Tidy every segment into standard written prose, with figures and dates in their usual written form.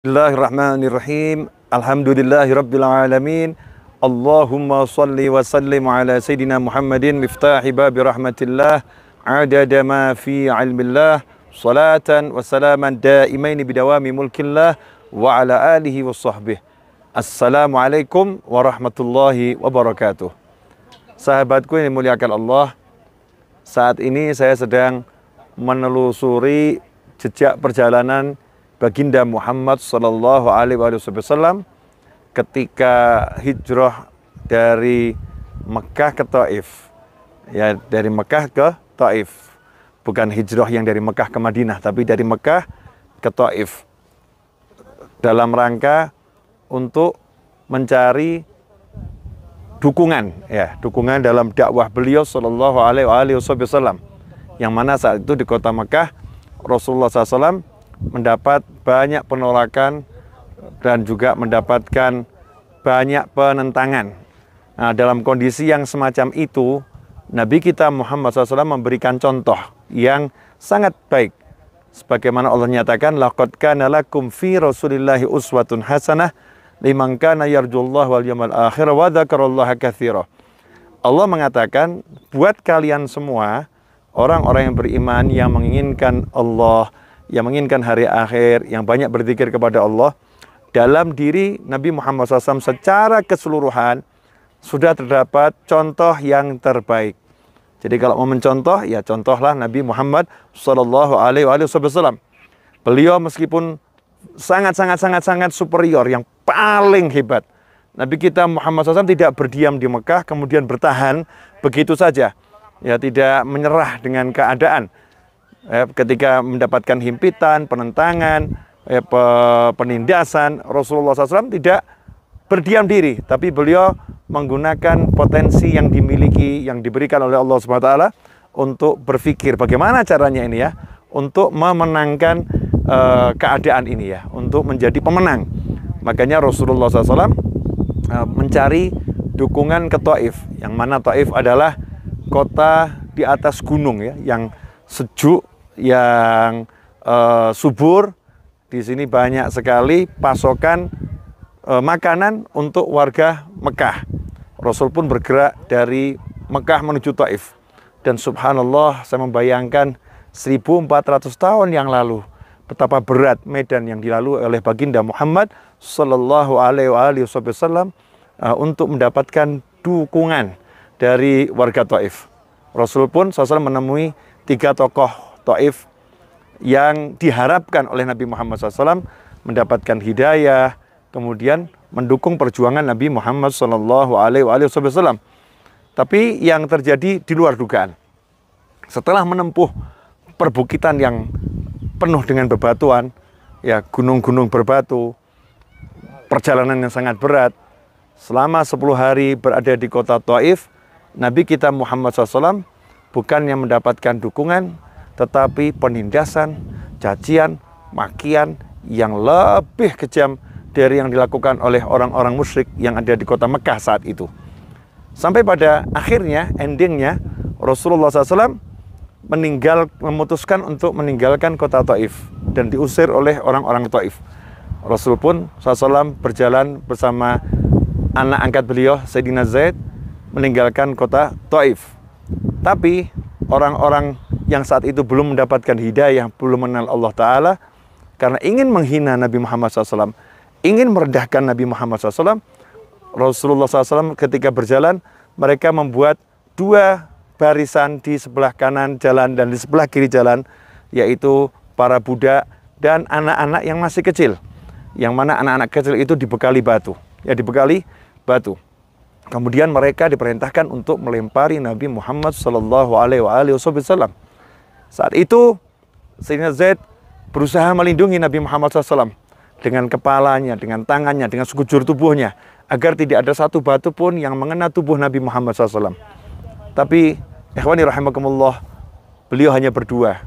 Bismillahirrahmanirrahim. Alhamdulillahirabbil alamin. Allahumma shalli wa sallim ala sayidina Muhammadin miftahi babi rahmatillah adada ma fi ilmillah salatan wa salaman daimaini bidawami mulkillah wa ala alihi wa sahbihi. Assalamualaikum warahmatullahi wabarakatuh. Sahabatku yang dimuliakan Allah, saat ini saya sedang menelusuri jejak perjalanan Baginda Muhammad Sallallahu Alaihi Wasallam ketika hijrah dari Mekah ke Taif. Ya, dari Mekah ke Taif. Bukan hijrah yang dari Mekah ke Madinah, tapi dari Mekah ke Taif. Dalam rangka untuk mencari dukungan, ya, dukungan dalam dakwah beliau Sallallahu Alaihi Wasallam. Yang mana saat itu di kota Mekah Rasulullah SAW mendapat banyak penolakan dan juga mendapatkan banyak penentangan. Nah, dalam kondisi yang semacam itu, Nabi kita Muhammad SAW memberikan contoh yang sangat baik. Sebagaimana Allah nyatakan, laqad kana lakum fi Rasulillahi uswatun hasanah liman kana yarjullaha wal yawmal akhir wa dzakarallaha katsira. Allah mengatakan, buat kalian semua orang-orang yang beriman yang menginginkan Allah, yang menginginkan hari akhir, yang banyak berzikir kepada Allah, dalam diri Nabi Muhammad SAW secara keseluruhan sudah terdapat contoh yang terbaik. Jadi kalau mau mencontoh, ya contohlah Nabi Muhammad SAW. Beliau meskipun sangat superior, yang paling hebat. Nabi kita Muhammad SAW tidak berdiam di Mekah, kemudian bertahan begitu saja. Ya, tidak menyerah dengan keadaan. Ketika mendapatkan himpitan, penentangan, penindasan, Rasulullah SAW tidak berdiam diri, tapi beliau menggunakan potensi yang dimiliki, yang diberikan oleh Allah SWT untuk berpikir bagaimana caranya ini ya, untuk memenangkan keadaan ini ya, untuk menjadi pemenang. Makanya Rasulullah SAW mencari dukungan ke Taif, yang mana Taif adalah kota di atas gunung ya, yang sejuk, yang subur. Di sini banyak sekali pasokan makanan untuk warga Mekah. Rasul pun bergerak dari Mekah menuju Taif. Dan subhanallah, saya membayangkan 1400 tahun yang lalu betapa berat medan yang dilalui oleh Baginda Muhammad Sallallahu Alaihi Wasallam untuk mendapatkan dukungan dari warga Taif. Rasul pun SAW menemui 3 tokoh Taif yang diharapkan oleh Nabi Muhammad SAW mendapatkan hidayah, kemudian mendukung perjuangan Nabi Muhammad SAW. Tapi yang terjadi di luar dugaan. Setelah menempuh perbukitan yang penuh dengan bebatuan, ya gunung-gunung berbatu, perjalanan yang sangat berat, selama 10 hari berada di kota Taif, Nabi kita Muhammad SAW bukan yang mendapatkan dukungan, tetapi penindasan, cacian, makian yang lebih kejam dari yang dilakukan oleh orang-orang musyrik yang ada di kota Mekah saat itu. Sampai pada akhirnya, endingnya, Rasulullah SAW memutuskan untuk meninggalkan kota Taif dan diusir oleh orang-orang Taif. Rasul pun SAW berjalan bersama anak angkat beliau, Sayyidina Zaid, meninggalkan kota Taif. Tapi orang-orang yang saat itu belum mendapatkan hidayah, belum mengenal Allah Ta'ala, karena ingin menghina Nabi Muhammad SAW, ingin merendahkan Nabi Muhammad SAW, Rasulullah SAW ketika berjalan, mereka membuat 2 barisan di sebelah kanan jalan dan di sebelah kiri jalan, yaitu para budak dan anak-anak yang masih kecil, yang mana anak-anak kecil itu dibekali batu, ya dibekali batu. Kemudian mereka diperintahkan untuk melempari Nabi Muhammad Sallallahu Alaihi Wasallam. Saat itu Sayyidina Zaid berusaha melindungi Nabi Muhammad SAW dengan kepalanya, dengan tangannya, dengan sekujur tubuhnya, agar tidak ada satu batu pun yang mengena tubuh Nabi Muhammad SAW. Tapi ikhwani rahimakumullah, beliau hanya berdua.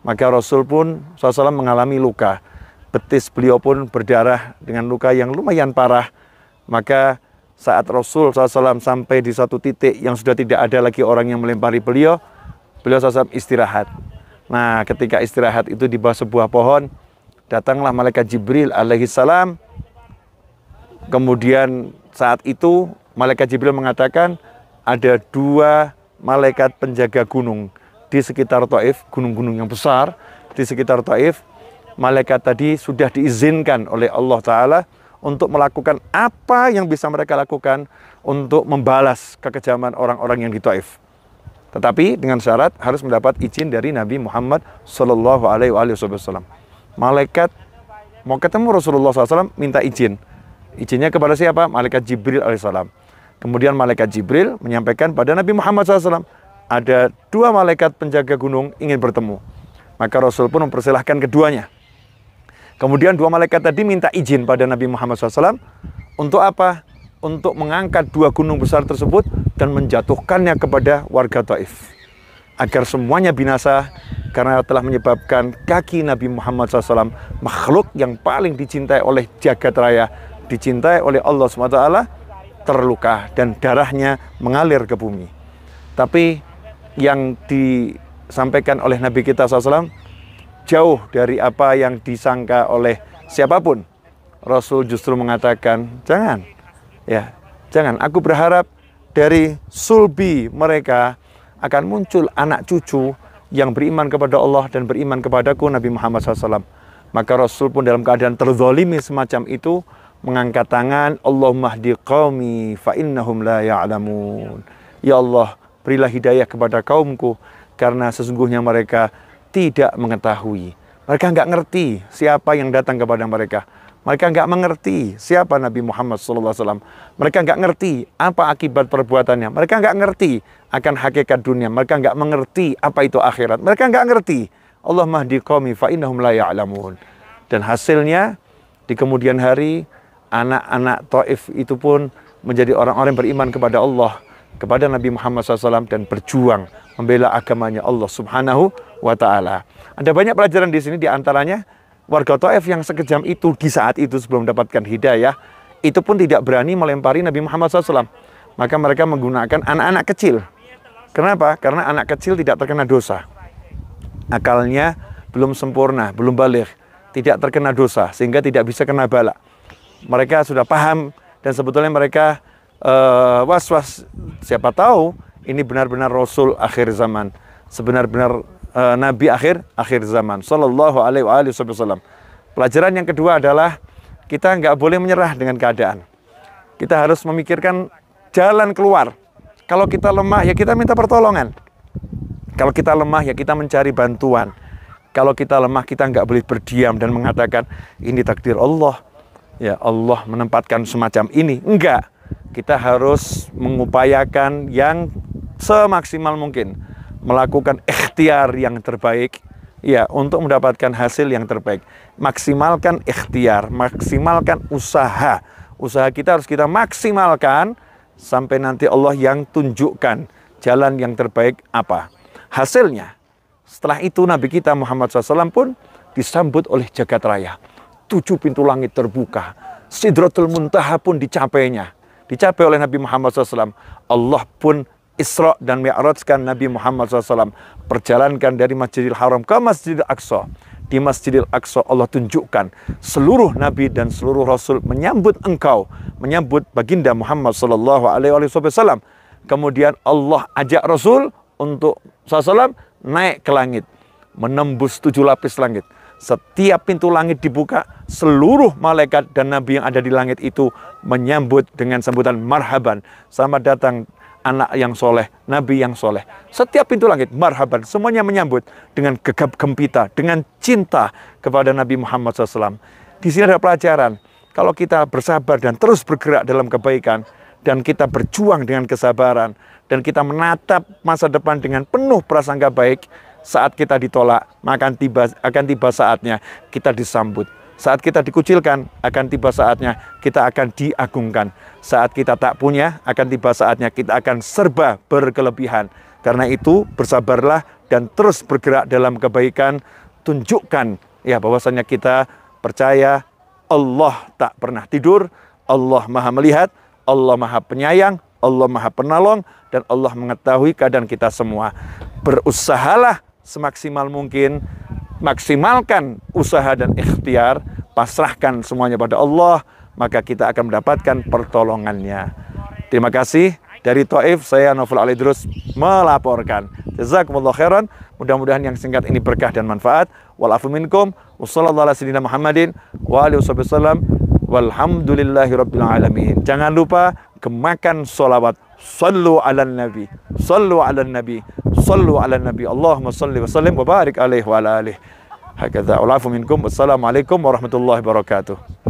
Maka Rasul pun SAW mengalami luka. Betis beliau pun berdarah dengan luka yang lumayan parah. Maka saat Rasul SAW sampai di satu titik yang sudah tidak ada lagi orang yang melempari beliau, beliau SAW istirahat. Nah, ketika istirahat itu di bawah sebuah pohon, Datanglah malaikat Jibril alaihissalam. Kemudian saat itu malaikat Jibril mengatakan ada 2 malaikat penjaga gunung di sekitar Taif, gunung-gunung yang besar di sekitar Taif. Malaikat tadi sudah diizinkan oleh Allah Ta'ala untuk melakukan apa yang bisa mereka lakukan untuk membalas kekejaman orang-orang yang di Taif. Tetapi dengan syarat harus mendapat izin dari Nabi Muhammad Sallallahu Alaihi Wasallam. Malaikat mau ketemu Rasulullah SAW minta izin. Izinnya kepada siapa? Malaikat Jibril alaihissalam. Kemudian malaikat Jibril menyampaikan pada Nabi Muhammad SAW, ada 2 malaikat penjaga gunung ingin bertemu. Maka Rasul pun mempersilahkan keduanya. Kemudian 2 malaikat tadi minta izin pada Nabi Muhammad SAW. Untuk apa? Untuk mengangkat 2 gunung besar tersebut dan menjatuhkannya kepada warga Taif. Agar semuanya binasa karena telah menyebabkan kaki Nabi Muhammad SAW, makhluk yang paling dicintai oleh jagat raya, dicintai oleh Allah SWT, terluka dan darahnya mengalir ke bumi. Tapi yang disampaikan oleh Nabi kita SAW jauh dari apa yang disangka oleh siapapun. Rasul justru mengatakan, jangan, aku berharap dari sulbi mereka akan muncul anak cucu yang beriman kepada Allah dan beriman kepadaku, Nabi Muhammad SAW. Maka Rasul pun dalam keadaan terzalimi semacam itu mengangkat tangan, Allahumma hdi qaumi fa innahum la ya'lamun. Ya Allah, berilah hidayah kepada kaumku karena sesungguhnya mereka tidak mengetahui. Mereka nggak ngerti siapa yang datang kepada mereka. Mereka nggak mengerti siapa Nabi Muhammad SAW. Mereka nggak ngerti apa akibat perbuatannya. Mereka nggak ngerti akan hakikat dunia. Mereka nggak mengerti apa itu akhirat. Mereka nggak ngerti. Allahumma hdi qaumi fa innahum la ya'lamun. Dan hasilnya di kemudian hari anak-anak Taif itu pun menjadi orang-orang yang beriman kepada Allah, kepada Nabi Muhammad SAW dan berjuang membela agamanya Allah Subhanahu wa Ta'ala. Ada banyak pelajaran di sini, di antaranya warga Taif yang sekejam itu di saat itu sebelum mendapatkan hidayah, itu pun tidak berani melempari Nabi Muhammad SAW. Maka mereka menggunakan anak-anak kecil. Kenapa? Karena anak kecil tidak terkena dosa. Akalnya belum sempurna, belum baligh, tidak terkena dosa, sehingga tidak bisa kena bala. Mereka sudah paham dan sebetulnya mereka was-was, siapa tahu ini benar-benar Rasul akhir zaman, sebenar-benar Nabi akhir zaman Sallallahu Alaihi Wasallam. Pelajaran yang kedua adalah kita nggak boleh menyerah dengan keadaan. Kita harus memikirkan jalan keluar. Kalau kita lemah ya kita minta pertolongan. Kalau kita lemah ya kita mencari bantuan. Kalau kita lemah kita nggak boleh berdiam dan mengatakan ini takdir Allah. Ya Allah menempatkan semacam ini. Enggak. Kita harus mengupayakan yang semaksimal mungkin, melakukan ikhtiar yang terbaik ya untuk mendapatkan hasil yang terbaik. Maksimalkan ikhtiar, maksimalkan usaha. Usaha kita harus kita maksimalkan sampai nanti Allah yang tunjukkan jalan yang terbaik apa hasilnya. Setelah itu Nabi kita Muhammad SAW pun disambut oleh jagat raya. 7 pintu langit terbuka, Sidratul Muntaha pun dicapainya. Dicapai oleh Nabi Muhammad SAW. Allah pun Isra dan Mi'rajkan Nabi Muhammad SAW. Perjalankan dari Masjidil Haram ke Masjidil Aqsa. Di Masjidil Aqsa Allah tunjukkan seluruh Nabi dan seluruh Rasul menyambut engkau. Menyambut baginda Muhammad SAW. Kemudian Allah ajak Rasul untuk SAW naik ke langit. Menembus 7 lapis langit. Setiap pintu langit dibuka, seluruh malaikat dan nabi yang ada di langit itu menyambut dengan sambutan marhaban. Selamat datang anak yang soleh, nabi yang soleh. Setiap pintu langit marhaban, semuanya menyambut dengan gegap gempita, dengan cinta kepada Nabi Muhammad SAW. Di sini ada pelajaran, kalau kita bersabar dan terus bergerak dalam kebaikan, dan kita berjuang dengan kesabaran, dan kita menatap masa depan dengan penuh prasangka baik, saat kita ditolak, maka akan tiba saatnya kita disambut. Saat kita dikucilkan, akan tiba saatnya kita akan diagungkan. Saat kita tak punya, akan tiba saatnya kita akan serba berkelebihan. Karena itu, bersabarlah dan terus bergerak dalam kebaikan. Tunjukkan ya bahwasanya kita percaya Allah tak pernah tidur, Allah Maha melihat, Allah Maha penyayang, Allah Maha penolong, dan Allah mengetahui keadaan kita semua. Berusahalah semaksimal mungkin maksimalkan usaha dan ikhtiar, pasrahkan semuanya pada Allah, maka kita akan mendapatkan pertolongannya. Terima kasih. Dari Taif, saya Naufal Ali Idrus melaporkan. Jazakumullah khairan. Mudah-mudahan yang singkat ini berkah dan manfaat. Wal afu minkum. Wassallallahu ala sayyidina Muhammadin wa alihi wasallam. Walhamdulillahi rabbil alamin. Jangan lupa gemakan sholawat. Sallu ala nabi. Sallu ala nabi. Sallu ala nabi. Allahumma salli wa sallim wa barik alaihi wa ala alihi. Hakadha. Wal afu minkum. Wassalamualaikum warahmatullahi wabarakatuh.